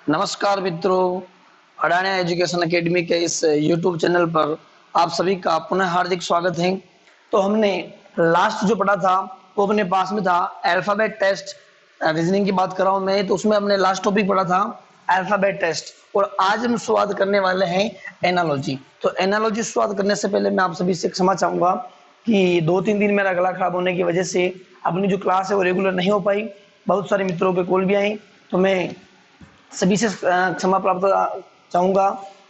नमस्कार मित्रों, Adana education academy के इस यूट्यूब चैनल पर आप सभी का पुनः हार्दिक स्वागत है। तो हमने लास्ट जो पढ़ा था वो अपने पास में था अल्फाबेट टेस्ट। रीजनिंग की बात कर रहा हूँ मैं, तो उसमें हमने लास्ट टॉपिक पढ़ा था अल्फाबेट टेस्ट। और आज हम शुरुआत करने वाले हैं एनालॉजी। तो एनालॉजी शुरुआत करने से पहले मैं आप सभी से क्षमा चाहूंगा कि 2-3 दिन मेरा गला खराब होने की वजह से अपनी जो क्लास है वो रेगुलर नहीं हो पाई। बहुत सारे मित्रों के कॉल भी आए, तो मैं सभी से क्षमा प्राप्त चाहूंगा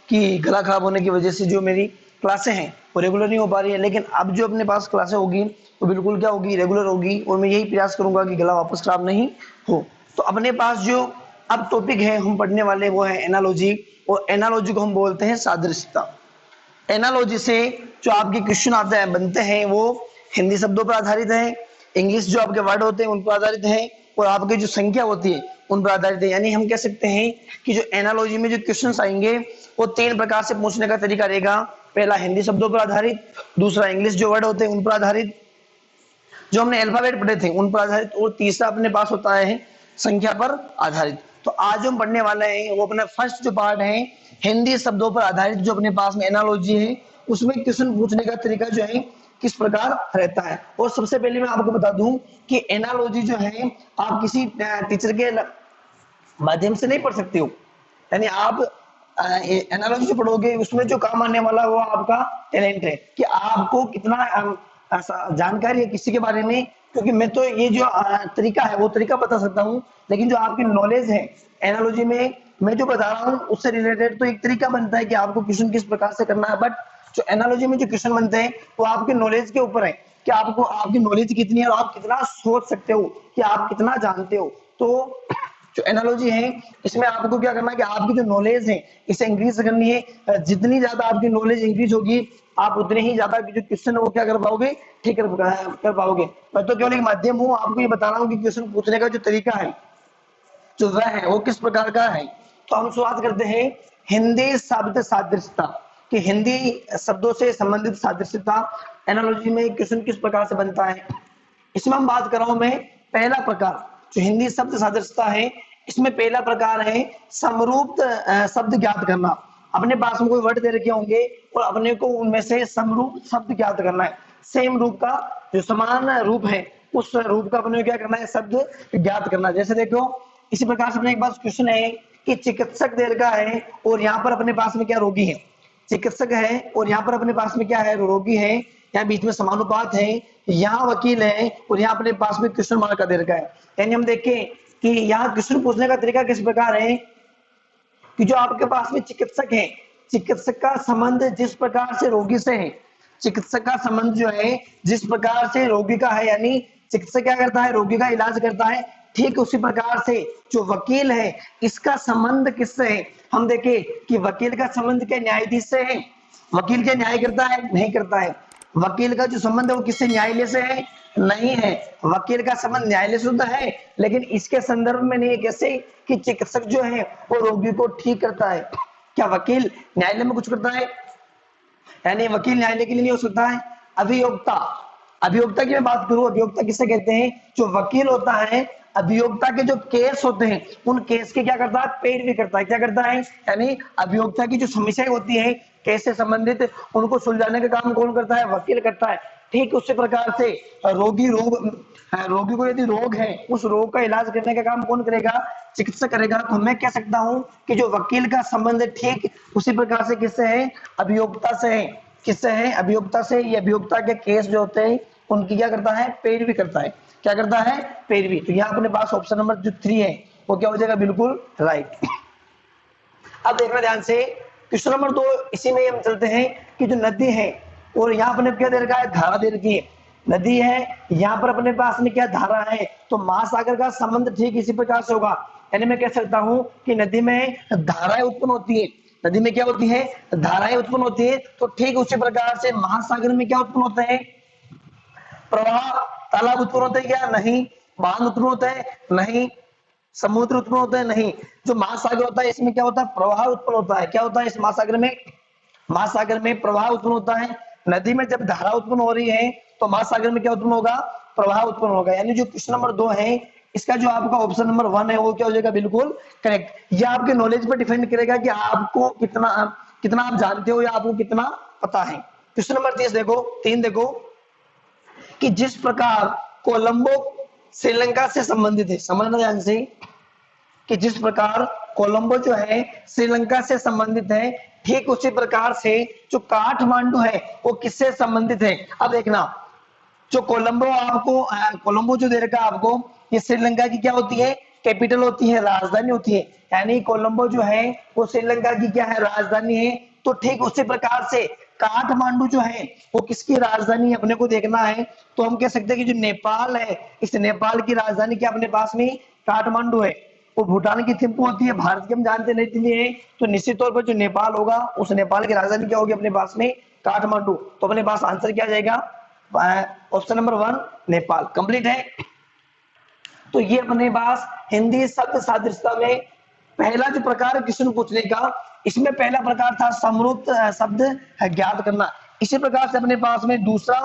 कि गला खराब होने की वजह से जो मेरी क्लासें हैं वो रेगुलर नहीं हो पा रही है। लेकिन अब जो अपने पास क्लासें होगी वो बिल्कुल क्या होगी, रेगुलर होगी। और मैं यही प्रयास करूंगा कि गला वापस खराब नहीं हो। तो अपने पास जो अब टॉपिक है हम पढ़ने वाले वो है एनालॉजी। और एनालॉजी को हम बोलते हैं सादृश्यता। एनालॉजी से जो आपके क्वेश्चन आते हैं बनते हैं वो हिंदी शब्दों पर आधारित है, इंग्लिश जो आपके वर्ड होते हैं उन पर आधारित है, और आपकी जो संख्या होती है उन पर आधारित है। यानी हम कह सकते हैं कि जो एनालॉजी में जो क्वेश्चंस आएंगे वो 3 प्रकार से पूछने का तरीका रहेगा। पहला हिंदी शब्दों पर आधारित, दूसरा इंग्लिश जो वर्ड होते हैं उन पर आधारित, जो हमने अल्फाबेट पढ़े थे उन पर आधारित, और तीसरा अपने पास होता है संख्या पर आधारित। तो आज हम पढ़ने वाले हैं वो अपना फर्स्ट जो पार्ट है हिंदी शब्दों पर आधारित। जो अपने पास में एनालॉजी है उसमें क्वेश्चन पूछने का तरीका जो है किस प्रकार रहता है। और सबसे पहले मैं आपको बता दूं कि एनालॉजी जो है आप किसी टीचर के माध्यम से नहीं पढ़ सकते हो। यानी आप एनालॉजी जो पढ़ोगे उसमें जो काम आने वाला वो आपका टैलेंट है कि आपको कितना जानकारी है किसी के बारे में। क्योंकि मैं तो ये जो तरीका है वो तरीका बता सकता हूँ, लेकिन जो आपकी नॉलेज है एनालॉजी में मैं जो बता रहा हूँ उससे रिलेटेड तो एक तरीका बनता है कि आपको क्वेश्चन किस प्रकार से करना है। बट जो एनालॉजी में जो क्वेश्चन बनते हैं वो आपके नॉलेज के ऊपर है कि आपको आपकी नॉलेज कितनी है और आप कितना सोच सकते हो कि आप कितना जानते हो। तो जो एनालॉजी है इसमें आपको क्या करना है कि आपकी जो नॉलेज है इसे इंक्रीज करनी है। जितनी ज्यादा आपकी नॉलेज इंक्रीज होगी आप उतने ही ज्यादा जो क्वेश्चन वो क्या कर पाओगे, ठीक कर पाओगे। मैं तो केवल एक माध्यम हूँ, आपको ये बता रहा हूँ कि क्वेश्चन पूछने का जो तरीका है जो वह है वो किस प्रकार का है। तो हम शुरुआत करते हैं हिंदी शब्द सादृश्यता कि हिंदी शब्दों से संबंधित सादृश्यता एनालॉजी में क्वेश्चन किस प्रकार से बनता है। इसमें हम बात कर रहा हूं मैं पहला प्रकार जो हिंदी शब्द सादृश्यता है। इसमें पहला प्रकार है समरूप शब्द ज्ञात करना। अपने पास में कोई वर्ड दे रखे होंगे और अपने को उनमें से समरूप शब्द ज्ञात करना है। सेम रूप का जो समान रूप है उस रूप का अपने क्या करना है, शब्द ज्ञात करना। जैसे देखो इसी प्रकार से अपने एक बात क्वेश्चन है कि चिकित्सक दे रखा है और यहाँ पर अपने पास में क्या रोगी है। चिकित्सक है और यहाँ पर अपने पास में क्या है, रोगी है। यहाँ बीच में समानुपात है, यहाँ वकील है और यहाँ अपने पास में क्वेश्चन मार्क का दे रखा है। यानी हम देखें कि यहाँ क्वेश्चन पूछने का तरीका किस प्रकार है कि जो आपके पास में चिकित्सक है, चिकित्सक का संबंध जिस प्रकार से रोगी से है, चिकित्सक का संबंध जो है जिस प्रकार से रोगी का है, यानी चिकित्सक क्या करता है, रोगी का इलाज करता है, ठीक उसी प्रकार से जो वकील है इसका संबंध किससे है। हम देखें कि वकील का संबंध क्या न्यायाधीश से है। वकील क्या न्याय करता है, नहीं करता है। वकील का जो संबंध है वो किससे, न्यायालय से है, नहीं है। वकील का संबंध न्यायालय से होता है लेकिन इसके संदर्भ में नहीं है। कैसे कि चिकित्सक जो है वो रोगी को ठीक करता है। क्या वकील न्यायालय में कुछ करता है, यानी वकील न्यायालय के लिए नहीं हो सकता है। अभियोक्ता, अभियोक्ता की मैं बात करूं, अभियोक्ता किसे कहते हैं, जो वकील होता है अभियोक्ता के जो केस होते हैं उन केस के क्या करता है, पैरवी करता है। क्या करता है, यानी अभियोक्ता की जो समस्याएं होती है केस से संबंधित उनको सुलझाने का काम कौन करता है, वकील करता है। ठीक उसी प्रकार से रोगी को यदि रोग है उस रोग का इलाज करने का काम कौन करेगा, चिकित्सक करेगा। तो मैं कह सकता हूं कि जो वकील का संबंध ठीक उसी प्रकार से किससे है, अभियोक्ता से है। किससे है, अभियोक्ता से। ये अभियोक्ता के केस जो होते हैं उनकी क्या करता है, पैरवी करता है। क्या करता है, पैरवी। तो यहाँ अपने पास ऑप्शन नंबर जो 3 है वो क्या हो जाएगा, बिल्कुल राइट। अब देखना ध्यान से क्वेश्चन नंबर 2, इसी में हम चलते हैं कि जो नदी है और यहाँ अपने क्या दे रखा है, धारा दे रखी है। नदी है, यहाँ पर अपने पास में क्या धारा है, तो महासागर का संबंध ठीक इसी प्रकार से होगा। यानी मैं कह सकता हूं कि नदी में धाराएं उत्पन्न होती है, नदी में क्या होती है, धाराएं उत्पन्न होती है। तो ठीक उसी प्रकार से महासागर में क्या उत्पन्न होता है, प्रवाह। तालाब उत्पन्न होते हैं क्या, नहीं। बांध उत्पन्न होते हैं, नहीं। समुद्र उत्पन्न होते हैं, नहीं। जो महासागर होता है इसमें क्या होता है, प्रवाह उत्पन्न होता है। क्या होता है इस महासागर में, महासागर में प्रवाह उत्पन्न होता है। नदी में जब धारा उत्पन्न हो रही है तो महासागर में क्या उत्पन्न होगा, प्रवाह उत्पन्न होगा। यानी जो क्वेश्चन नंबर 2 है इसका जो आपका ऑप्शन नंबर 1 है वो क्या हो जाएगा, बिल्कुल करेक्ट। ये आपके नॉलेज पर डिपेंड करेगा कि आपको कितना कितना आप जानते हो या आपको कितना पता है। क्वेश्चन नंबर 3 देखो कि जिस प्रकार कोलंबो श्रीलंका से संबंधित है, समझना ध्यान से, कि जिस प्रकार कोलंबो जो है श्रीलंका से संबंधित है, ठीक उसी प्रकार से जो काठमांडू है वो किससे संबंधित है। अब देखना, जो कोलंबो आपको कोलंबो जो दे रखा है आपको, ये श्रीलंका की क्या होती है, कैपिटल होती है, राजधानी होती है। यानी कोलंबो जो है वो श्रीलंका की क्या है, राजधानी है। तो ठीक उसी प्रकार से काठमांडू जो है वो किसकी राजधानी है, अपने को देखना है। तो हम कह सकते हैं कि जो नेपाल है, इस नेपाल की राजधानी क्या अपने पास में काठमांडू है। वो भूटान की थिम्पू होती है, भारत की हम जानते नहीं है। तो निश्चित तौर पर जो नेपाल होगा उस नेपाल की राजधानी क्या होगी अपने पास में, काठमांडू। तो अपने पास आंसर क्या जाएगा, ऑप्शन नंबर 1 नेपाल। कंप्लीट है। तो ये अपने पास हिंदी शब्द सादृश्यता में पहला जो प्रकार क्वेश्चन पूछने का, इसमें पहला प्रकार था समरूप शब्द ज्ञात करना। इसी प्रकार से अपने पास में दूसरा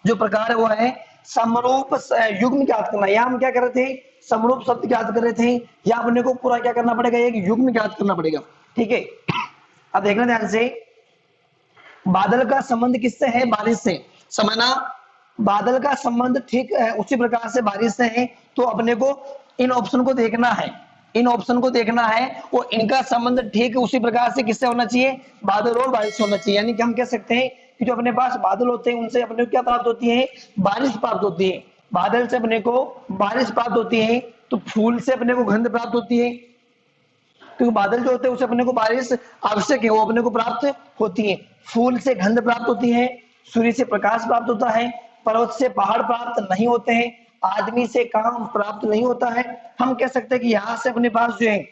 जो प्रकार है वो है समरूप युग्म ज्ञात करना। या हम क्या कर रहे थे, समरूप शब्द ज्ञात कर रहे थे, या अपने को पूरा क्या करना पड़ेगा, एक युग्म ज्ञात करना पड़ेगा। ठीक है, अब देखना ध्यान से, बादल का संबंध किससे है, बारिश से। समझना, बादल का संबंध ठीक उसी प्रकार से बारिश से है। तो अपने को इन ऑप्शन को देखना है, इन ऑप्शन को देखना है, वो इनका संबंध ठीक उसी प्रकार से किससे होना चाहिए, बादल और बारिश से होना चाहिए। यानी कि हम कह सकते हैं कि जो अपने पास बादल होते हैं उनसे अपने को क्या प्राप्त होती है, बारिश प्राप्त होती है। बादल से अपने को बारिश प्राप्त होती है। तो फूल से अपने को गंध प्राप्त होती है, क्योंकि बादल जो होते हैं उसे अपने को बारिश आवश्यक है, वो अपने को प्राप्त होती है। फूल से गंध प्राप्त होती है, सूर्य से प्रकाश प्राप्त होता है, पर्वत से पहाड़ प्राप्त नहीं होते हैं, आदमी से काम प्राप्त नहीं होता है। हम कह सकते हैं कि यहाँ से अपने पास जो है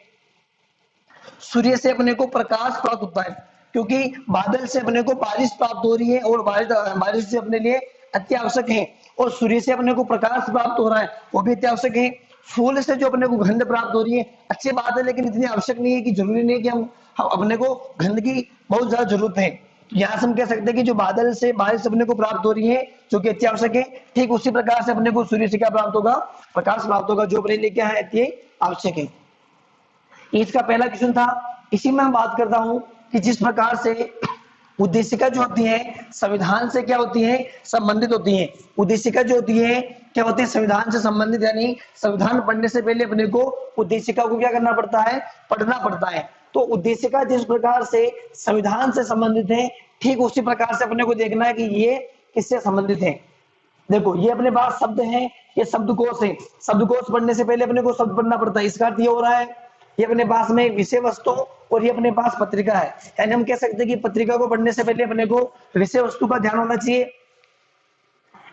सूर्य से अपने को प्रकाश प्राप्त होता है, क्योंकि बादल से अपने को बारिश प्राप्त हो रही है और बारिश से अपने लिए अति आवश्यक है। और सूर्य से अपने को प्रकाश प्राप्त हो रहा है, वो भी अति आवश्यक है। फूल से जो अपने को गंध प्राप्त हो रही है, अच्छी बात है, लेकिन इतनी आवश्यक नहीं है कि जरूरी नहीं कि हम अपने को गंध की बहुत ज्यादा जरूरत है। यहाँ से हम कह सकते हैं कि जो बादल से बारिश अपने को प्राप्त हो रही है जो कि अति आवश्यक है, ठीक उसी प्रकार से अपने को सूर्य से क्या प्राप्त होगा, प्रकाश प्राप्त होगा, जो अपने लिए क्या है, अति आवश्यक है। इसका पहला क्वेश्चन था। इसी में मैं बात करता हूं कि जिस प्रकार से उद्देशिका जो होती है संविधान से क्या होती है, संबंधित होती है। उद्देशिका जो होती है क्या होती है, संविधान से संबंधित। यानी संविधान पढ़ने से पहले अपने को उद्देशिका को क्या करना पड़ता है, पढ़ना पड़ता है। तो उद्देशिका जिस प्रकार से संविधान से संबंधित है, ठीक उसी प्रकार से अपने को देखना है कि ये किससे संबंधित है। देखो, ये अपने पास शब्द है, ये शब्दकोश है। शब्दकोश पढ़ने से पहले अपने को शब्द पढ़ना पड़ता है। इसका अर्थ ये हो रहा है, ये अपने पास में विषय वस्तु और ये अपने पास पत्रिका है। यानी हम कह सकते हैं कि पत्रिका को पढ़ने से पहले अपने को विषय वस्तु का ध्यान होना चाहिए।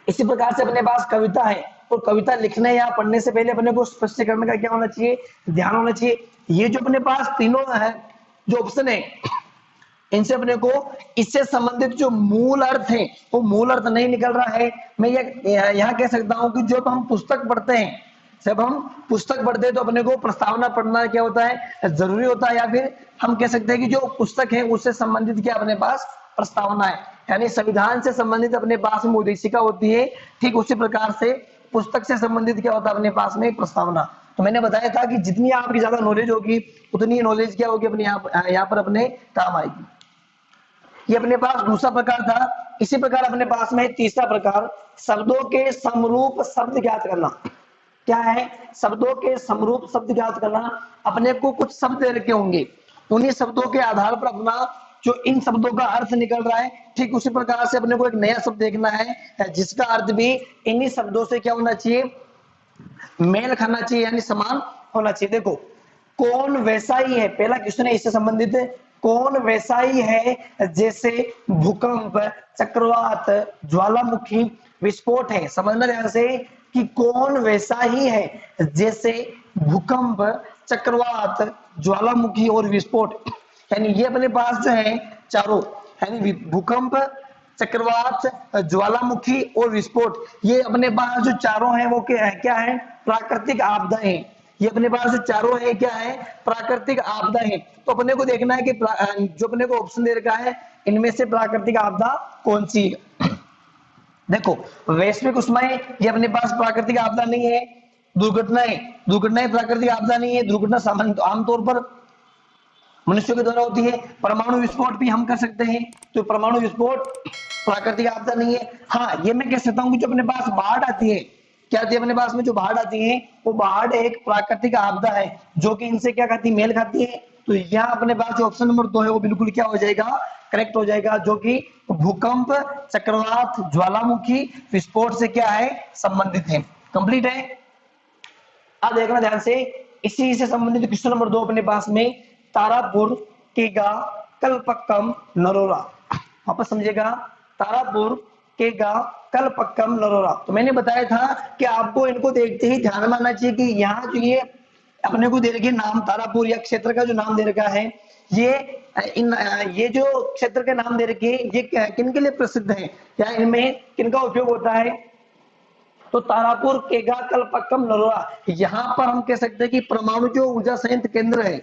इसी प्रकार से अपने पास कविता है, और कविता लिखने या पढ़ने से पहले अपने को स्पष्टीकरण का क्या होना चाहिए, ध्यान होना चाहिए। ये जो अपने पास तीनों है जो ऑप्शन है, इनसे अपने को इससे संबंधित जो मूल अर्थ है वो मूल अर्थ नहीं निकल रहा है। मैं ये यहाँ कह सकता हूँ कि जब हम पुस्तक पढ़ते हैं, जब हम पुस्तक पढ़ते हैं तो अपने को प्रस्तावना पढ़ना क्या होता है, जरूरी होता है। या फिर हम कह सकते हैं कि जो पुस्तक है उससे संबंधित क्या अपने पास प्रस्तावना है। यानी संविधान से संबंधित अपने पास में उद्देशिका होती है, ठीक उसी प्रकार से पुस्तक से संबंधित क्या होता है अपने पास में प्रस्तावना। तो मैंने बताया था कि जितनी आपकी ज्यादा नॉलेज होगी उतनी नॉलेज क्या होगी अपने यहाँ पर अपने काम आएगी। ये अपने पास दूसरा प्रकार था। इसी प्रकार अपने पास में तीसरा प्रकार, शब्दों के समरूप शब्द ज्ञात करना। क्या है, शब्दों के समरूप शब्द ज्ञात करना। अपने को कुछ शब्द दे रखे होंगे, उन्हीं शब्दों के आधार पर अपना जो इन शब्दों का अर्थ निकल रहा है, ठीक उसी प्रकार से अपने को एक नया शब्द देखना है जिसका अर्थ भी इन्हीं शब्दों से क्या होना चाहिए, मेल खाना चाहिए, यानी समान होना चाहिए। देखो, कौन वैसा ही है, पहला क्वेश्चन है इससे संबंधित है। कौन वैसा ही है जैसे भूकंप, चक्रवात, ज्वालामुखी, विस्फोट है। समझना ध्यान से कि कौन वैसा ही है जैसे भूकंप, चक्रवात, ज्वालामुखी और विस्फोट। यानी ये अपने पास जो है चारों, यानी भूकंप, चक्रवात, ज्वालामुखी और विस्फोट, ये अपने पास जो चारों हैं वो क्या है, प्राकृतिक आपदाएं हैं। ये अपने पास जो चारों है क्या है, प्राकृतिक आपदा है। तो अपने को देखना है कि जो अपने को ऑप्शन दे रखा है इनमें से प्राकृतिक आपदा कौन सी है। देखो, वैश्विक उष्माएं ये अपने पास प्राकृतिक आपदा नहीं है। दुर्घटनाएं, दुर्घटनाएं प्राकृतिक आपदा नहीं है, दुर्घटना सामान्य आमतौर पर मनुष्यों के द्वारा होती है। परमाणु विस्फोट भी हम कर सकते हैं, तो परमाणु विस्फोट प्राकृतिक आपदा नहीं है। हाँ, ये मैं कह सकता हूँ कि जो अपने पास बाढ़ आती है, क्या आती है अपने पास में, जो बाढ़ आती है वो बाढ़ एक प्राकृतिक आपदा है जो कि इनसे क्या खाती है, मेल खाती है। तो यहाँ अपने पास जो ऑप्शन नंबर 2 है वो बिल्कुल क्या हो जाएगा, करेक्ट हो जाएगा, जो कि भूकंप, चक्रवात, ज्वालामुखी, विस्फोट से क्या है, संबंधित है। कंप्लीट है। अब देखना ध्यान से, इसी से संबंधित क्वेश्चन नंबर 2 अपने पास में, तारापुर, केगा, कलपक्कम, नरोरा। वापस समझिएगा, तारापुर, केगा, कलपक्कम, नरोरा। तो मैंने बताया था कि आपको इनको देखते ही ध्यान में आना चाहिए कि यहाँ जो ये अपने को दे रखे नाम, तारापुर या क्षेत्र का जो नाम दे रखा है, ये जो क्षेत्र के नाम दे रखे हैं, ये किन के लिए प्रसिद्ध है, या इनमें किनका उपयोग होता है। तो तारापुर, केगा, कलपक्कम, नरोरा, यहाँ पर हम कह सकते हैं कि परमाणु जो ऊर्जा संयंत्र केंद्र है,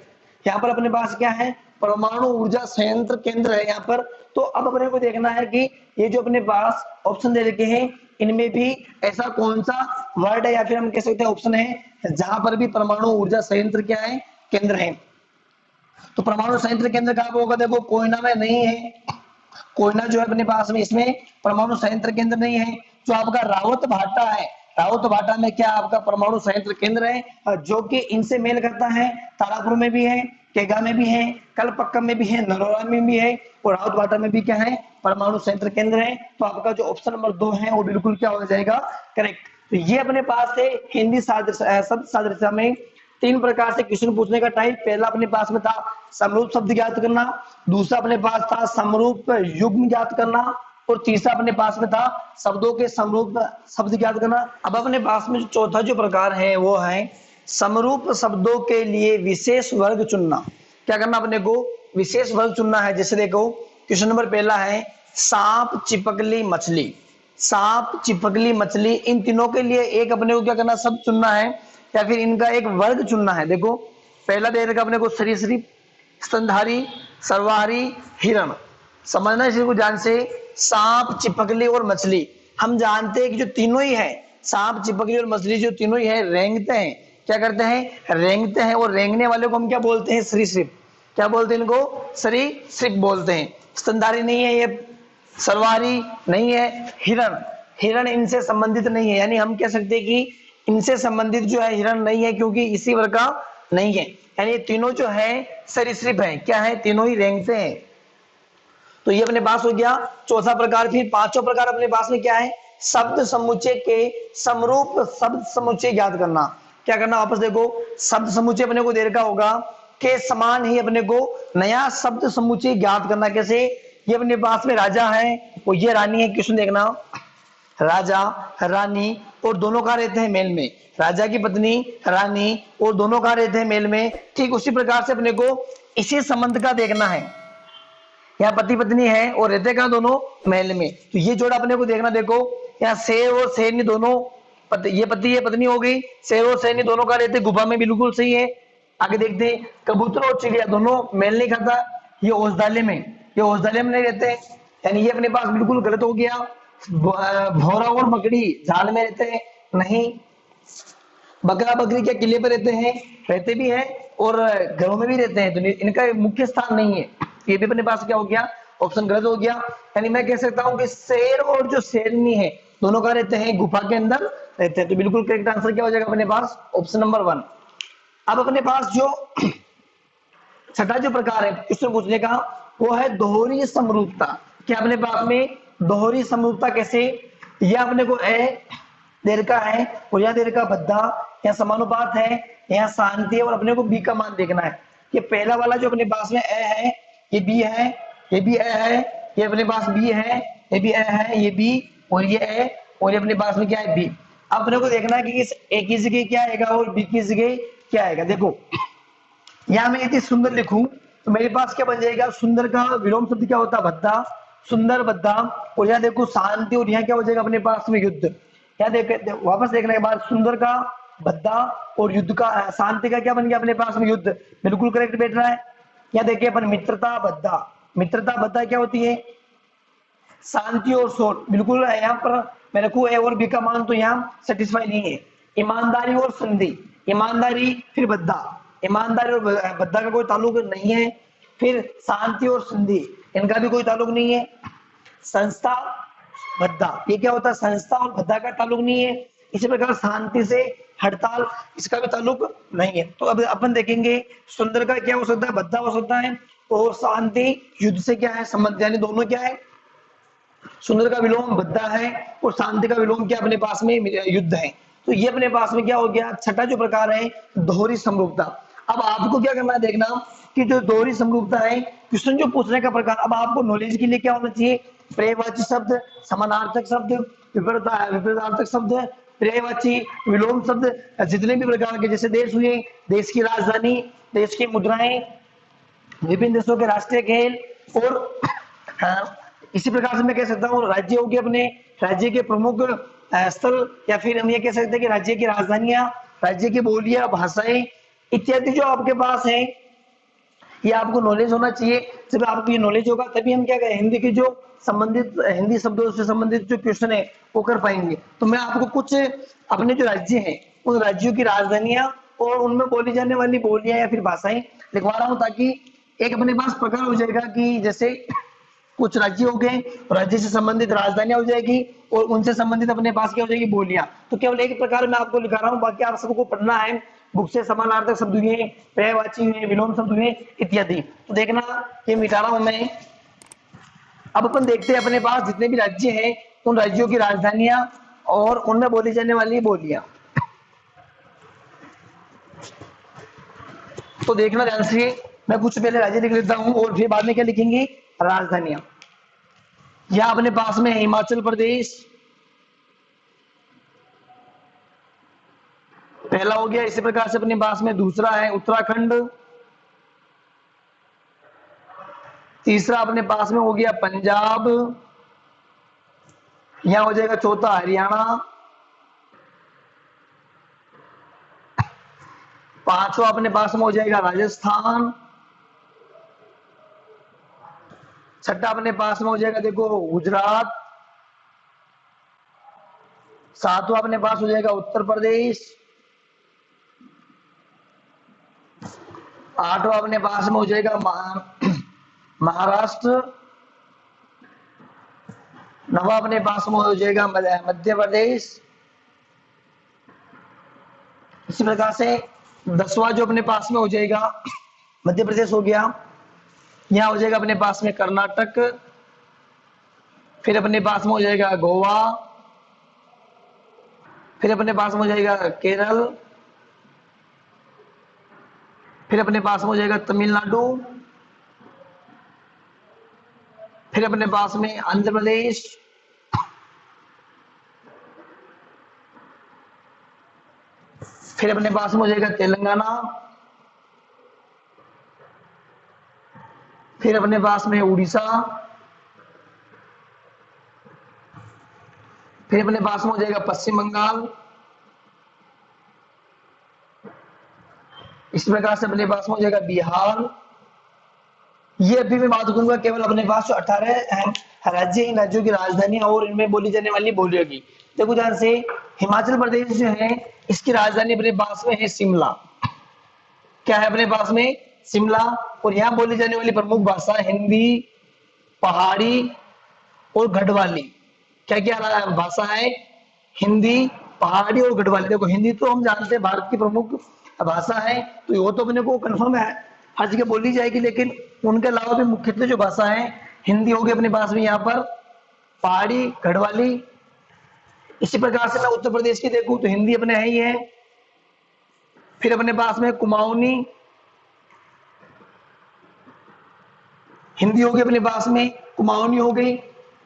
यहाँ पर अपने पास क्या है, परमाणु ऊर्जा संयंत्र केंद्र है यहाँ पर। तो अब अपने को देखना है कि ये जो अपने पास ऑप्शन दे रखे हैं, इनमें भी ऐसा कौन सा वर्ड है या फिर हम कह सकते हैं ऑप्शन है जहां पर भी परमाणु ऊर्जा संयंत्र क्या है, केंद्र है। तो परमाणु संयंत्र केंद्र कहाँ पर होगा, देखो कोयना में नहीं है, कोयना जो है अपने पास में, इसमें परमाणु संयंत्र केंद्र नहीं है। जो आपका रावत भाटा है, रावत भाटा में क्या आपका परमाणु संयंत्र केंद्र है, जो कि इनसे मेल करता है। तारापुर में भी है, केगा में भी है, कलपक्कम में भी है, नरोरा में भी है, और रावत भाटा में भी क्या है, परमाणु संयंत्र केंद्र है। तो आपका जो ऑप्शन नंबर 2 है वो बिल्कुल क्या हो जाएगा, करेक्ट। तो ये अपने पास है हिंदी शब्द सादृश्य में 3 प्रकार से क्वेश्चन पूछने का टाइप। पहला अपने पास में था समरूप शब्द ज्ञात करना, दूसरा अपने पास था समरूप युग्म ज्ञात करना, और तीसरा अपने पास में था शब्दों के समरूप शब्द ज्ञात करना। अब अपने पास में चौथा जो प्रकार है वो है समरूप शब्दों के लिए विशेष वर्ग चुनना। क्या करना अपने को, विशेष वर्ग चुनना है। जैसे देखो क्वेश्चन नंबर पहला है सांप, चिपकली, मछली। सांप, चिपकली, मछली, इन तीनों के लिए एक अपने को क्या करना, शब्द चुनना है या फिर इनका एक वर्ग चुनना है। देखो पहला दे रखा अपने को सरीसृप, स्तनधारी, सर्वहारी, हिरण। समझना इसी को जान से, सांप, चिपकली और मछली। हम जानते हैं कि जो तीनों ही है, सांप, चिपकली और मछली जो तीनों ही है, रेंगते हैं। क्या करते हैं, रेंगते हैं, और रेंगने वाले को हम क्या बोलते हैं, सरीसृप। क्या बोलते हैं इनको, सरीसृप बोलते हैं। स्तनधारी नहीं है ये, सर्वहारी नहीं है, हिरण, हिरण इनसे संबंधित नहीं है। यानी हम कह सकते हैं कि इनसे संबंधित जो है हिरण नहीं है, क्योंकि इसी वर्ग का नहीं है। यानी तीनों जो है सरीसृप है, क्या है, तीनों ही रेंगते हैं। तो ये अपने पास हो गया चौथा प्रकार। फिर पांचवा प्रकार अपने पास में क्या है, शब्द समुच्चय के समरूप शब्द समुच्चय ज्ञात करना। क्या करना, वापस देखो, शब्द समुच्चय अपने को दे रखा होगा के समान ही अपने को नया शब्द समुच्चय ज्ञात करना। कैसे, ये अपने पास में राजा है और ये रानी है। क्वेश्चन देखना, राजा, रानी, और दोनों कहाँ रहते हैं, मेल में। राजा की पत्नी, रानी, और दोनों कहाँ रहते हैं, मेल में। ठीक उसी प्रकार से अपने को इसी संबंध का देखना है। यहाँ पति पत्नी है और रहते कहाँ, दोनों मेल में। तो ये जोड़ा अपने को देखना। देखो यहाँ शेर और शेरनी दोनों, ये पति है पत्नी हो गई, शेर और शेरनी दोनों कहाँ रहते, गुफा में, बिल्कुल सही है। आगे देखते हैं, कबूतर और चिड़िया दोनों मेल नहीं खाता, ये औषधालय में, ये औषधालय में नहीं रहते, यानी ये अपने पास बिल्कुल गलत हो गया। भौरा और मकड़ी झाड़ में रहते हैं, नहीं। बकरा बकरी क्या किले पर रहते हैं, रहते भी हैं, और घरों में भी रहते हैं, तो इनका मुख्य स्थान नहीं है। ये भी अपने पास क्या हो गया, ऑप्शन गलत हो गया। यानी मैं कह सकता हूँ कि शेर और जो शेरनी है दोनों का रहते हैं, गुफा के अंदर रहते हैं। तो बिल्कुल करेक्ट आंसर क्या हो जाएगा अपने पास, ऑप्शन नंबर 1। अब अपने पास जो छठा जो प्रकार है क्वेश्चन पूछने का, वो है दोहरी समरूपता। क्या अपने पास में दोहरी समरूपता कैसे, यह अपने को ए दे रखा है और यह दे रखा बद्धा, यहाँ समानुपात है, यहाँ शांति है, और अपने को बी का मान देखना है। ये पहला वाला जो अपने पास में ए है, ये बी है, ये भी ए है, ये अपने पास बी है, ये भी ए है, ये बी, और ये ए, और ये अपने पास में क्या है, बी। अब अपने को देखना है कि इस ए की जगह क्या आएगा और बी की जगह क्या आएगा। देखो यहाँ मैं यदि सुंदर लिखूं तो मेरे पास क्या बन जाएगा, सुंदर का विलोम शब्द क्या होता है, बद्धा, सुंदर बद्धा। और यहाँ देखो शांति, और यहाँ क्या हो जाएगा अपने पास में युद्ध। यहाँ देख वापस देखने के बाद सुंदर का बद्धा और युद्ध का, शांति का क्या बन गया अपने पास में, युद्ध। बिल्कुल करेक्ट बैठ रहा है। यहाँ देखिए अपन मित्रता बद्धा, मित्रता बद्धा क्या होती है, शांति और शोर। बिल्कुल यहाँ पर मैं रखू ए और बी का मान तो यहाँ सेटिस्फाई नहीं है। ईमानदारी और संधि, ईमानदारी फिर बद्दा, ईमानदारी और बद्दा का कोई ताल्लुक नहीं है। फिर शांति और संधि, इनका भी कोई ताल्लुक नहीं है। संस्था भद्दा, ये क्या होता है, संस्था और भद्दा का ताल्लुक नहीं है। इसी प्रकार शांति से हड़ताल, इसका भी ताल्लुक नहीं है। तो अब अपन देखेंगे सुंदर का क्या हो सकता है, भद्दा हो सकता है, और शांति युद्ध से क्या है संबंध, यानी दोनों क्या है, सुंदर का विलोम भद्दा है और शांति का विलोम क्या अपने पास में युद्ध है। तो ये अपने पास में क्या हो गया, छठा जो प्रकार है दोहरी समरूपता। अब आपको क्या करना है, देखना कि जो दोहरी समरूपता है, क्वेश्चन जो पूछने का प्रकार, अब आपको नॉलेज के लिए क्या होना चाहिए, पर्यायवाची शब्द, समानार्थक शब्द, विपरीतार्थक शब्द, पर्यायवाची विलोम शब्द, जितने भी प्रकार के, जैसे देश हुए, देश की राजधानी, देश की मुद्राएं, विभिन्न देशों के राष्ट्रीय खेल, और इसी प्रकार से मैं कह सकता हूँ राज्य हो गए अपने, राज्य के प्रमुख स्थल, या फिर हम ये कह सकते हैं कि राज्य की राजधानियां, राज्य की बोलियां, भाषाएं इत्यादि जो आपके पास है, ये आपको नॉलेज होना चाहिए। जब आपको ये नॉलेज होगा तभी हम क्या करें, हिंदी की जो संबंधित हिंदी शब्दों से संबंधित जो क्वेश्चन है वो कर पाएंगे। तो मैं आपको कुछ अपने जो राज्य हैं उन राज्यों की राजधानियां और उनमें बोली जाने वाली बोलियां या फिर भाषाएं लिखवा रहा हूँ, ताकि एक अपने पास प्रकार हो जाएगा कि जैसे कुछ राज्य हो गए, राज्य से संबंधित राजधानियां हो जाएगी और उनसे संबंधित अपने पास क्या हो जाएगी, बोलियां। तो केवल एक प्रकार मैं आपको लिखा रहा हूँ, बाकी आप सबको पढ़ना है बुक से। समानार्थक शब्द हुए, पर्यायवाची हुए, विलोम शब्द हुए इत्यादि, तो देखना ये मिटा रहा हूं मैं। अब अपन देखते हैं अपने पास जितने भी राज्य हैं उन राज्यों की राजधानियां और उनमें बोली जाने वाली बोलियां। तो देखना ध्यान से, मैं कुछ पहले राज्य लिख लेता हूं और फिर बाद में क्या लिखेंगे, राजधानियां। यहां अपने पास में हिमाचल प्रदेश पहला हो गया, इसी प्रकार से अपने पास में दूसरा है उत्तराखंड, तीसरा अपने पास में हो गया पंजाब, यहां हो जाएगा चौथा हरियाणा, पांचवा अपने पास में हो जाएगा राजस्थान, छठा अपने पास में हो जाएगा देखो गुजरात, सातवां अपने पास हो जाएगा उत्तर प्रदेश, आठवां अपने पास में हो जाएगा महाराष्ट्र, नवा अपने पास में हो जाएगा मध्य प्रदेश। इसी प्रकार से 10वां जो अपने पास में हो जाएगा मध्य प्रदेश हो गया, यहां हो जाएगा अपने पास में कर्नाटक, फिर अपने पास में हो जाएगा गोवा, फिर अपने पास में हो जाएगा केरल, फिर अपने पास में हो जाएगा तमिलनाडु, फिर अपने पास में आंध्र प्रदेश, फिर अपने पास में हो जाएगा तेलंगाना, फिर अपने पास में उड़ीसा, फिर अपने पास में हो जाएगा पश्चिम बंगाल। इस प्रकार से अपने पास में हो जाएगा बिहार। ये अभी मैं बात करूंगा केवल अपने पास जो 18 राज्य, इन राज्यों की राजधानी और इनमें बोली जाने वाली बोलियों की। देखो ध्यान से, हिमाचल प्रदेश जो है इसकी राजधानी अपने पास में है शिमला। क्या है अपने पास में, शिमला। और यहाँ बोली जाने वाली प्रमुख भाषा हिंदी, पहाड़ी और गढ़वाली। क्या क्या भाषा है, हिंदी, पहाड़ी और गढ़वाली। देखो हिंदी तो हम जानते हैं भारत की प्रमुख भाषा है, तो वो तो अपने को कंफर्म है हर जगह बोली जाएगी, लेकिन उनके अलावा भी मुख्यतः जो भाषा है हिंदी होगी अपने पास में, यहाँ पर पहाड़ी, गढ़वाली। इसी प्रकार से मैं उत्तर प्रदेश की देखूं तो हिंदी अपने है ही है, फिर अपने पास में कुमाऊनी हिंदी होगी अपने पास में, कुमाऊनी हो गई।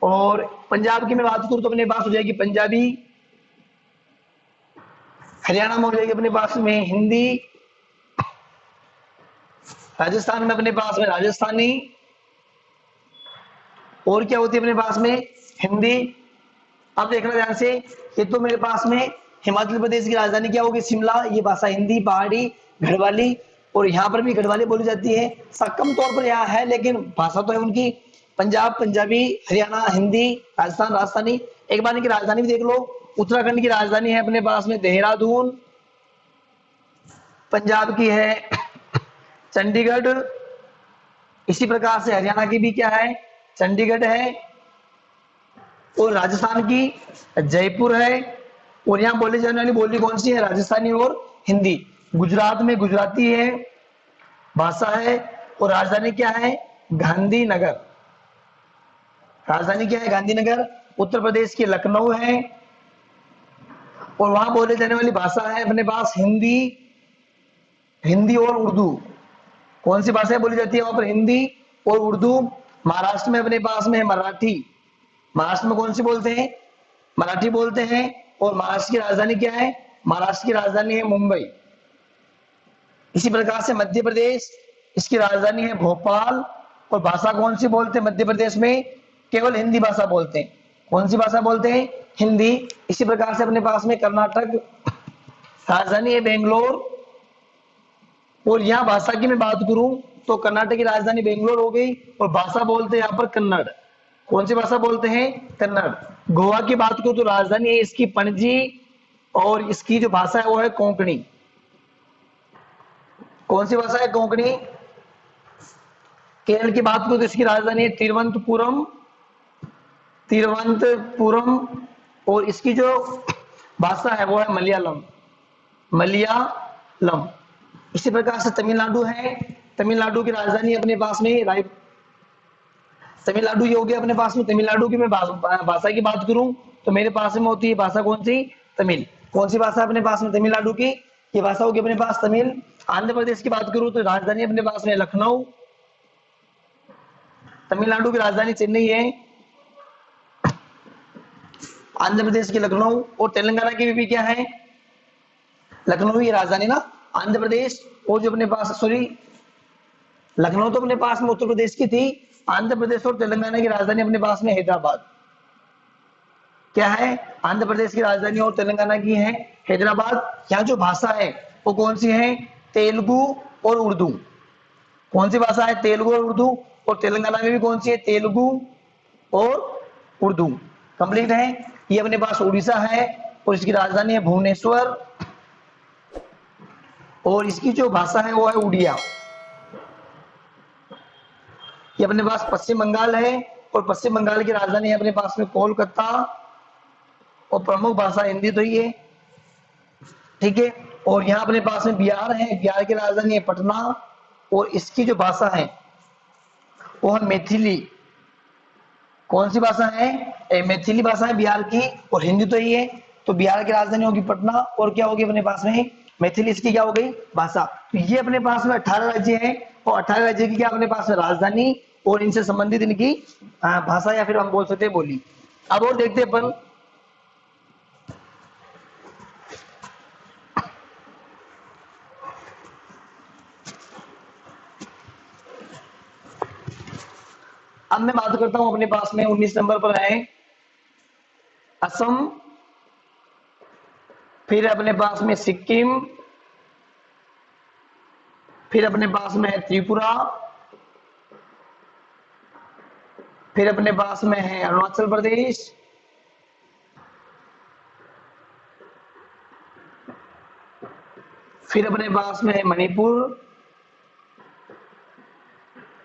और पंजाब की मैं बात करूं तो अपने पास हो जाएगी पंजाबी, हरियाणा में हो जाएगी अपने पास में हिंदी, राजस्थान में अपने पास में राजस्थानी, और क्या होती है अपने पास में हिंदी। अब देखना ध्यान से, ये तो मेरे पास में हिमाचल प्रदेश की राजधानी क्या होगी, शिमला। ये भाषा हिंदी, पहाड़ी, गढ़वाली, और यहाँ पर भी गढ़वाली बोली जाती है, कम तौर पर यहाँ है लेकिन भाषा तो है उनकी पंजाब पंजाबी, हरियाणा हिंदी, राजस्थान राजस्थानी। एक बार इनकी राजधानी भी देख लो, उत्तराखंड की राजधानी है अपने पास में देहरादून, पंजाब की है चंडीगढ़, इसी प्रकार से हरियाणा की भी क्या है, चंडीगढ़ है, और राजस्थान की जयपुर है। और यहाँ बोली जाने वाली बोली कौन सी है, राजस्थानी और हिंदी। गुजरात में गुजराती है, भाषा है, और राजधानी क्या है, गांधीनगर। राजधानी क्या है, गांधीनगर। उत्तर प्रदेश की लखनऊ है, और वहां बोले जाने वाली भाषा है अपने पास हिंदी, हिंदी और उर्दू। कौन सी भाषा बोली जाती है वहां पर, हिंदी और उर्दू। महाराष्ट्र में अपने पास में है मराठी। महाराष्ट्र में कौन सी बोलते हैं, मराठी बोलते हैं। और महाराष्ट्र की राजधानी क्या है, महाराष्ट्र की राजधानी है मुंबई। इसी प्रकार से मध्य प्रदेश, इसकी राजधानी है भोपाल, और भाषा कौन सी बोलते हैं मध्य प्रदेश में, केवल हिंदी भाषा बोलते हैं। कौन सी भाषा बोलते हैं, हिंदी। इसी प्रकार से अपने पास में कर्नाटक, राजधानी है बेंगलोर। और यहाँ भाषा की मैं बात करूं तो कर्नाटक की राजधानी बेंगलोर हो गई, और भाषा बोलते हैं यहाँ पर कन्नड़। कौन सी भाषा बोलते हैं, कन्नड़। गोवा की बात करूं तो राजधानी है इसकी पणजी, और इसकी जो भाषा है वो है कोंकणी। कौन सी भाषा है, कोंकणी। केरल की बात करूं तो इसकी राजधानी है तिरुवनंतपुरम, तिरुवनंतपुरम, और इसकी जो भाषा है वो है मलयालम, मलयालम। इसी प्रकार से तमिलनाडु है, तमिलनाडु की राजधानी अपने पास में राय, तमिलनाडु ये हो गया अपने पास में। तमिलनाडु की मैं भाषा की बात करूं तो मेरे पास में होती है भाषा कौन सी, तमिल। कौन सी भाषा अपने पास में, तमिलनाडु की ये भाषा होगी अपने पास तमिल। आंध्र प्रदेश की बात करूं तो राजधानी अपने पास में लखनऊ, तमिलनाडु की राजधानी चेन्नई है, आंध्र प्रदेश की लखनऊ। और तेलंगाना की भी क्या है, लखनऊ ही राजधानी ना, आंध्र प्रदेश। और जो अपने पास, सॉरी, लखनऊ तो अपने पास में उत्तर प्रदेश की थी, आंध्र प्रदेश और तेलंगाना की राजधानी अपने पास में हैदराबाद। क्या है, आंध्र प्रदेश की राजधानी और तेलंगाना की है हैदराबाद। यहाँ जो भाषा है वो कौन सी है, तेलुगु और उर्दू। कौन सी भाषा है, तेलुगु और उर्दू। और तेलंगाना में भी कौन सी है, तेलुगु और उर्दू। कंप्लीट है। ये अपने पास उड़ीसा है, और इसकी राजधानी है भुवनेश्वर, और इसकी जो भाषा है वो है उड़िया। ये अपने पास पश्चिम बंगाल है, और पश्चिम बंगाल की राजधानी है अपने पास में कोलकाता, और प्रमुख भाषा हिंदी तो ही है, ठीक है। और यहाँ अपने पास में बिहार है, बिहार की राजधानी है पटना, और इसकी जो भाषा है वो है मैथिली। कौन सी भाषा है, मैथिली भाषा है बिहार की, और हिंदी तो ही है। तो बिहार की राजधानी होगी पटना, और क्या होगी अपने पास में, मैथिली इसकी क्या हो गई, भाषा। तो ये अपने पास में 18 राज्य हैं, और 18 राज्य की क्या अपने पास में राजधानी और इनसे संबंधित इनकी भाषा, या फिर हम बोल सकते हैं बोली। अब और देखते हैं अपन, अब मैं बात करता हूं अपने पास में 19 नंबर पर है असम, फिर अपने पास में सिक्किम, फिर अपने पास में है त्रिपुरा, फिर अपने पास में है अरुणाचल प्रदेश, फिर अपने पास में है मणिपुर,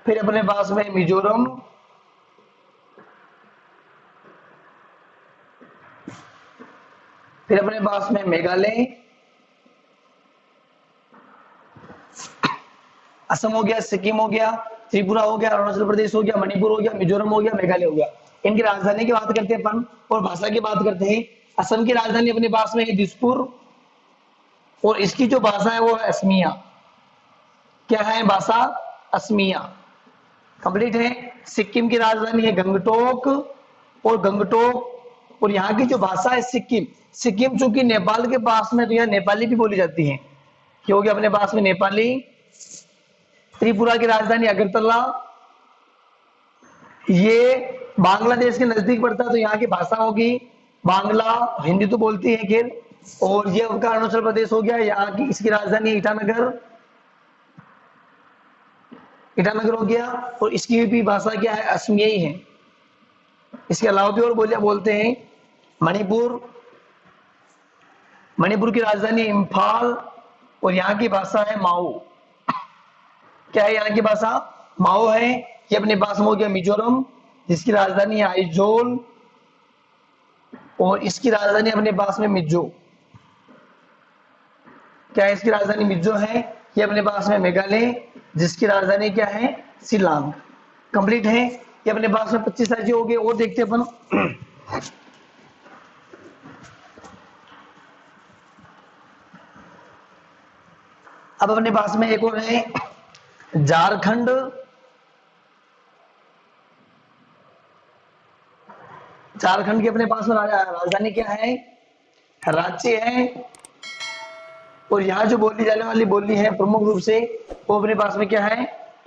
फिर अपने पास में मिजोरम, फिर अपने पास में मेघालय। असम हो गया, सिक्किम हो गया, त्रिपुरा हो गया, अरुणाचल प्रदेश हो गया, मणिपुर हो गया, मिजोरम हो गया, मेघालय हो गया। इनकी राजधानी की बात करते हैं अपन, और भाषा की बात करते हैं। असम की राजधानी अपने पास में है दिसपुर, और इसकी जो भाषा है वो है असमिया। क्या है भाषा, असमिया। कंप्लीट है। सिक्किम की राजधानी है गंगटोक, और गंगटोक, और यहाँ की जो भाषा है सिक्किम, सिक्किम चूंकि नेपाल के पास में, तो यहाँ नेपाली भी बोली जाती है, क्योंकि अपने पास में नेपाली। त्रिपुरा की राजधानी अगरतला, ये बांग्लादेश के नजदीक पड़ता है, तो यहाँ की भाषा होगी बांग्ला, हिंदी तो बोलती है खैर। और ये आपका अरुणाचल प्रदेश हो गया, यहाँ की इसकी राजधानी ईटानगर, ईटानगर हो गया। और इसकी भी भाषा क्या है, असमिया ही है। इसके अलावा भी और बोलियां बोलते हैं, मणिपुर, मणिपुर की राजधानी इम्फाल और यहाँ की भाषा है माओ। क्या है यहाँ की भाषा? माओ है। ये अपने पास में हो गया मिजोरम, जिसकी राजधानी है आइजोल, और इसकी राजधानी अपने पास में मिजो। क्या है इसकी राजधानी? मिजो है। ये अपने पास में मेघालय, जिसकी राजधानी क्या है? शिलांग। कंप्लीट है। ये अपने पास में 25 राज्य हो गए। और देखते हैं अपन अब अपने पास में एक और है झारखंड। झारखंड की अपने पास में राजधानी क्या है? रांची है। और यहाँ जो बोली जाने वाली बोली है प्रमुख रूप से, वो अपने पास में क्या है?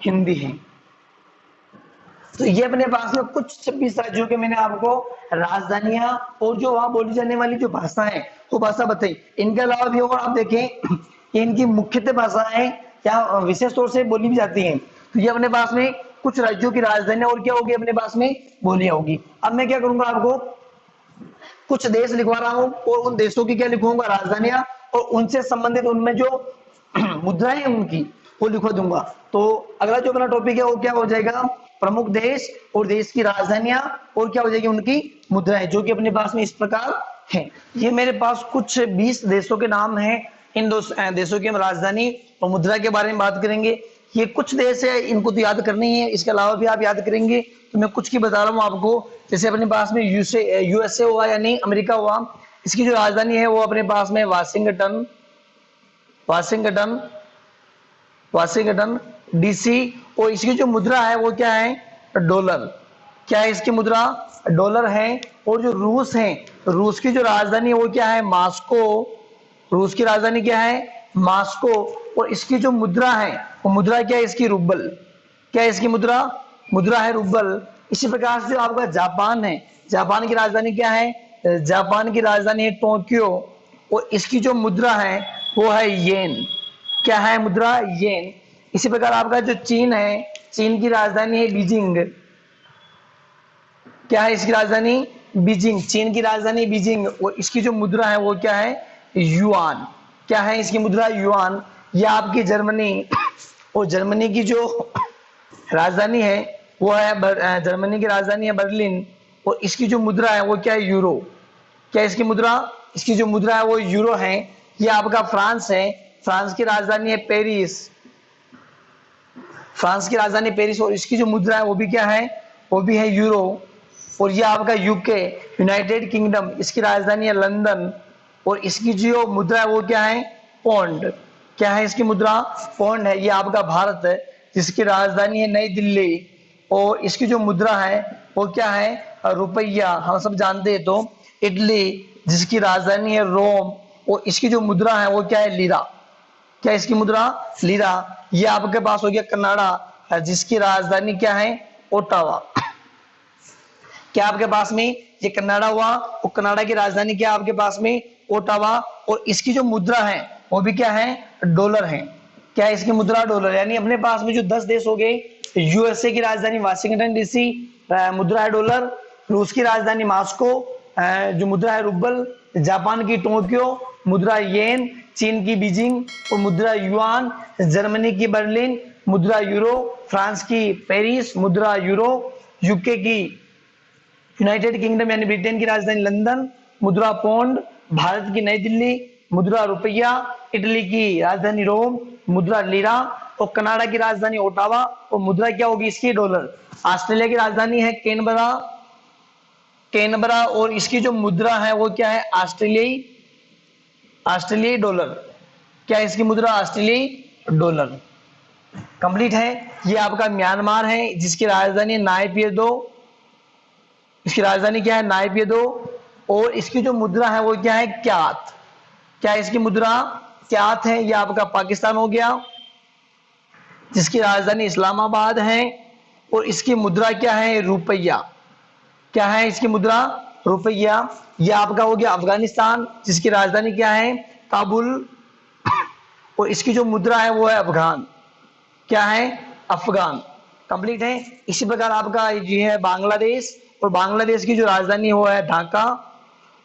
हिंदी है। तो ये अपने पास में कुछ 26 राज्यों के मैंने आपको राजधानियां और जो वहां बोली जाने वाली जो भाषा है वो भाषा बताई। इनके अलावा भी और आप देखें कि इनकी मुख्यतः भाषाएं क्या विशेष तौर से बोली भी जाती हैं। तो ये अपने पास में कुछ राज्यों की राजधानी और क्या होगी? अपने पास में बोलियां होगी। अब मैं क्या करूंगा? आपको कुछ देश लिखवा रहा हूं और उन देशों की क्या लिखूंगा? राजधानियां, और उनसे संबंधित उनमें जो मुद्राएं उनकी वो लिखवा दूंगा। तो अगला जो अपना टॉपिक है वो क्या हो जाएगा? प्रमुख देश और देश की राजधानियां और क्या हो जाएगी? उनकी मुद्राएं, जो कि अपने पास में इस प्रकार है। ये मेरे पास कुछ 20 देशों के नाम हैं। इन देशों की हम राजधानी और मुद्रा के बारे में बात करेंगे। ये कुछ देश है, इनको तो याद करनी है, इसके अलावा भी आप याद करेंगे। तो मैं कुछ की बता रहा हूँ आपको। जैसे अपने पास में यूएसए हुआ, यानी अमेरिका हुआ। इसकी जो राजधानी है वो अपने पास में वाशिंगटन वाशिंगटन वाशिंगटन डीसी। और इसकी जो मुद्रा है वो क्या है? डॉलर। क्या है इसकी मुद्रा? डॉलर है। और जो रूस है, रूस की जो राजधानी है वो क्या है? मॉस्को। रूस की राजधानी क्या है? मॉस्को। और इसकी जो मुद्रा है वो मुद्रा क्या है? इसकी रूबल। क्या है इसकी मुद्रा? मुद्रा है रूबल। इसी प्रकार से जो आपका जापान है, जापान की राजधानी क्या है? जापान की राजधानी है टोक्यो। और इसकी जो मुद्रा है वो है येन। क्या है मुद्रा? येन। इसी प्रकार आपका जो चीन है, चीन की राजधानी है बीजिंग। क्या है इसकी राजधानी? बीजिंग। चीन की राजधानी बीजिंग। और इसकी जो मुद्रा है वो क्या है? युआन। क्या है इसकी मुद्रा? युआन। यह आपकी जर्मनी, और जर्मनी की जो राजधानी है वो है जर्मनी की राजधानी है बर्लिन। और इसकी जो मुद्रा है वो क्या है? यूरो। क्या इसकी मुद्रा? इसकी जो मुद्रा है वो यूरो है। ये आपका फ्रांस है, फ्रांस की राजधानी है पेरिस। फ्रांस की राजधानी पेरिस। और इसकी जो मुद्रा है वो भी क्या है? वो भी है यूरो। और ये आपका यूके, यूनाइटेड किंगडम, इसकी राजधानी है लंदन। और इसकी जो मुद्रा है वो क्या है? पौंड। क्या है इसकी मुद्रा? पौंड है। ये आपका भारत है, जिसकी राजधानी है नई दिल्ली। और इसकी जो मुद्रा है वो क्या है? रुपया। हम सब जानते हैं। तो इटली, जिसकी राजधानी है रोम। और इसकी जो मुद्रा है वो क्या है? लीरा। क्या इसकी मुद्रा? लीरा। ये आपके पास हो गया कनाडा, जिसकी राजधानी क्या है? ओटावा। क्या आपके पास में ये कनाडा हुआ, और कनाडा की राजधानी क्या आपके पास में? ओटावा। और इसकी जो मुद्रा है वो भी क्या है? डॉलर है। क्या है इसकी मुद्रा? डॉलर। यानी अपने पास में जो 10 देश हो गए, यूएसए की राजधानी वाशिंगटन डीसी, मुद्रा है डॉलर। रूस की राजधानी मॉस्को, जो मुद्रा है रूबल। जापान की टोक्यो, मुद्रा येन। चीन की बीजिंग और मुद्रा युआन। जर्मनी की बर्लिन, मुद्रा यूरो। फ्रांस की पेरिस, मुद्रा यूरो। यूके की यूनाइटेड किंगडम यानी ब्रिटेन की राजधानी लंदन, मुद्रा पौंड। भारत की नई दिल्ली, मुद्रा रुपया। इटली की राजधानी रोम, मुद्रा लीरा। और कनाडा की राजधानी ओटावा, और मुद्रा क्या होगी इसकी? डॉलर। ऑस्ट्रेलिया की राजधानी है कैनबरा, कैनबरा। और इसकी जो मुद्रा है वो क्या है? ऑस्ट्रेलियाई डॉलर। क्या है इसकी मुद्रा? ऑस्ट्रेलियाई डॉलर। कंप्लीट है। ये आपका म्यांमार है, जिसकी राजधानी नायपीयदो। इसकी राजधानी क्या है? नायपीयदो। और इसकी जो मुद्रा है वो क्या है? क्यात। क्या है इसकी मुद्रा? क्यात है। ये आपका पाकिस्तान हो गया, जिसकी राजधानी इस्लामाबाद है। और इसकी मुद्रा क्या है? रुपया। क्या है इसकी मुद्रा? रुपया। यह आपका हो गया अफगानिस्तान, जिसकी राजधानी क्या है? काबुल। और इसकी जो मुद्रा है वो है अफगान। क्या है? अफगान। कंप्लीट है। इसी प्रकार आपका ये है बांग्लादेश, और बांग्लादेश की जो राजधानी वो है ढाका।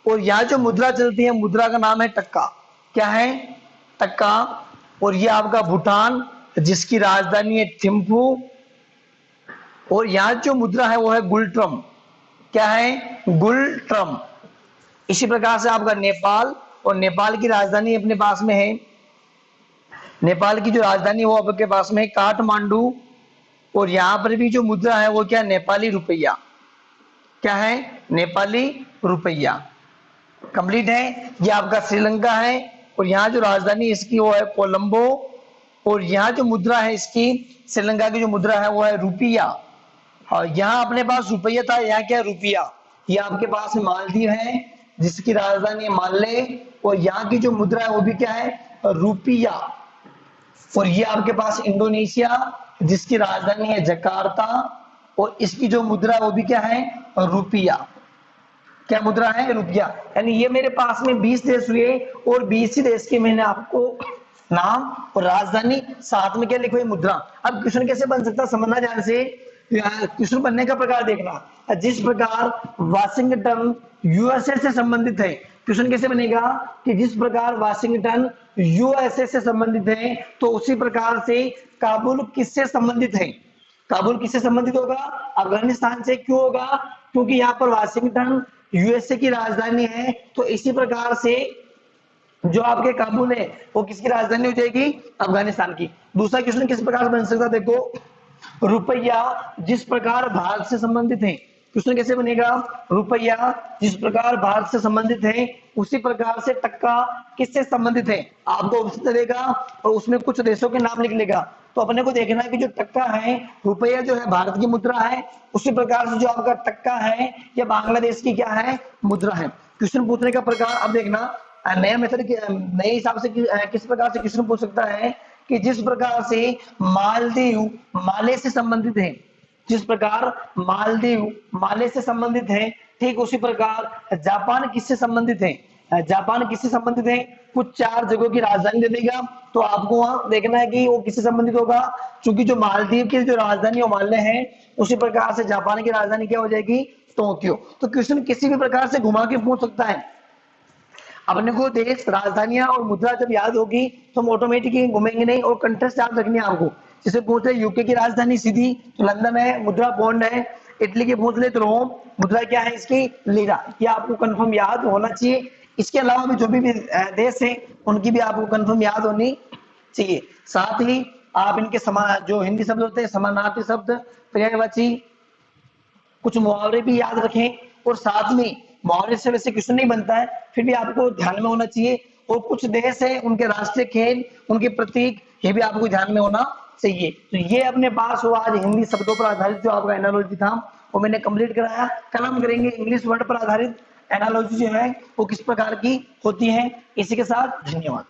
और यहाँ जो मुद्रा चलती है, मुद्रा का नाम है टक्का। क्या है? टक्का। और ये आपका भूटान, जिसकी राजधानी है थिम्पू। और यहाँ जो मुद्रा है वो है गुलट्रम। क्या है? गुलट्रम। इसी प्रकार से आपका नेपाल, और नेपाल की राजधानी अपने पास में है, नेपाल की जो राजधानी है वो आपके पास में है काठमांडू। और यहाँ पर भी जो मुद्रा है वो क्या? नेपाली रुपया। क्या है? नेपाली रुपया। कंप्लीट है। ये आपका श्रीलंका है, और यहाँ जो राजधानी इसकी वो है कोलंबो। और यहाँ जो मुद्रा है इसकी, श्रीलंका की जो मुद्रा है वो है रुपया। और यहाँ अपने पास रुपया था, यहाँ क्या है? रुपया। ये आपके पास मालदीव है, जिसकी राजधानी है माले। और यहाँ की जो मुद्रा है वो भी क्या है? रुपया। और ये आपके पास इंडोनेशिया, जिसकी राजधानी है जकार्ता। और इसकी जो मुद्रा है वो भी क्या है? रुपया। क्या मुद्रा है? रुपया। यानी ये मेरे पास में 20 देश हुए, और 20 ही देश के मैंने आपको नाम और राजधानी साथ में क्या लिखी हुई? मुद्रा। अब क्वेश्चन कैसे बन सकता है समझना ध्यान से। क्वेश्चन बनने का प्रकार देखना, जिस प्रकार वाशिंगटन यूएसए से संबंधित है, क्वेश्चन कैसे बनेगा कि जिस प्रकार वाशिंगटन यूएसए से संबंधित है, तो उसी प्रकार से काबुल किससे संबंधित है? काबुल किससे संबंधित होगा? अफगानिस्तान से। क्यों होगा? क्योंकि यहाँ पर वाशिंगटन यूएसए की राजधानी है, तो इसी प्रकार से जो आपके काबुल है वो किसकी राजधानी हो जाएगी? अफगानिस्तान की। दूसरा क्वेश्चन किस प्रकार बन सकता है? देखो, रुपया जिस प्रकार भारत से संबंधित है, क्वेश्चन कैसे बनेगा? रुपया जिस प्रकार भारत से संबंधित है, उसी प्रकार से टक्का किससे संबंधित है? आपको ऑप्शन देगा और उसमें कुछ देशों के नाम लिख लेगा। तो अपने को देखना है कि जो टक्का है, रुपया जो है भारत की मुद्रा है, उसी प्रकार से जो आपका टक्का है या बांग्लादेश की क्या है? मुद्रा है। क्वेश्चन पूछने का प्रकार अब देखना, नया मेथड नए हिसाब से किस प्रकार से क्वेश्चन पूछ सकता है कि जिस प्रकार से मालदीव माले से संबंधित है, जिस प्रकार मालदीव माले से संबंधित है, ठीक उसी प्रकार जापान किससे संबंधित है? जापान किससे संबंधित है? कुछ 4 जगहों की राजधानी दे देगा, तो आपको वहां देखना है कि वो किससे संबंधित होगा। क्योंकि जो मालदीव की जो राजधानी है माले है, उसी प्रकार से जापान की राजधानी क्या हो जाएगी? टोक्यो। तो क्वेश्चन किसी भी प्रकार से घुमा के पूछ सकता है। अपने को देश, राजधानियां और मुद्रा जब याद होगी तो हम ऑटोमेटिकली घूमेंगे नहीं, और कंटेस्ट याद रखनी है आपको। जैसे पूछ रहे यूके की राजधानी सीधी तो लंदन है, मुद्रा पौंड है। इटली की पूछ ले तो रोम, मुद्रा क्या है इसकी? लीरा। ये आपको कंफर्म याद होना चाहिए। इसके अलावा भी जो भी देश है उनकी भी आपको कंफर्म याद होनी चाहिए। साथ ही आप इनके समान जो हिंदी शब्द होते हैं, समानार्थी शब्द, पर्यायवाची, कुछ मुहावरे भी याद रखें। और साथ में मुहावरे से वैसे क्वेश्चन नहीं बनता है, फिर भी आपको ध्यान में होना चाहिए। और कुछ देश है उनके राष्ट्रीय खेल, उनके प्रतीक, ये भी आपको ध्यान में होना चाहिए। तो ये अपने पास हुआ आज हिंदी शब्दों पर आधारित जो आपका एनालॉजी था वो मैंने कंप्लीट कराया। कल हम करेंगे इंग्लिश वर्ड पर आधारित एनालॉजी जो है वो किस प्रकार की होती है। इसी के साथ धन्यवाद।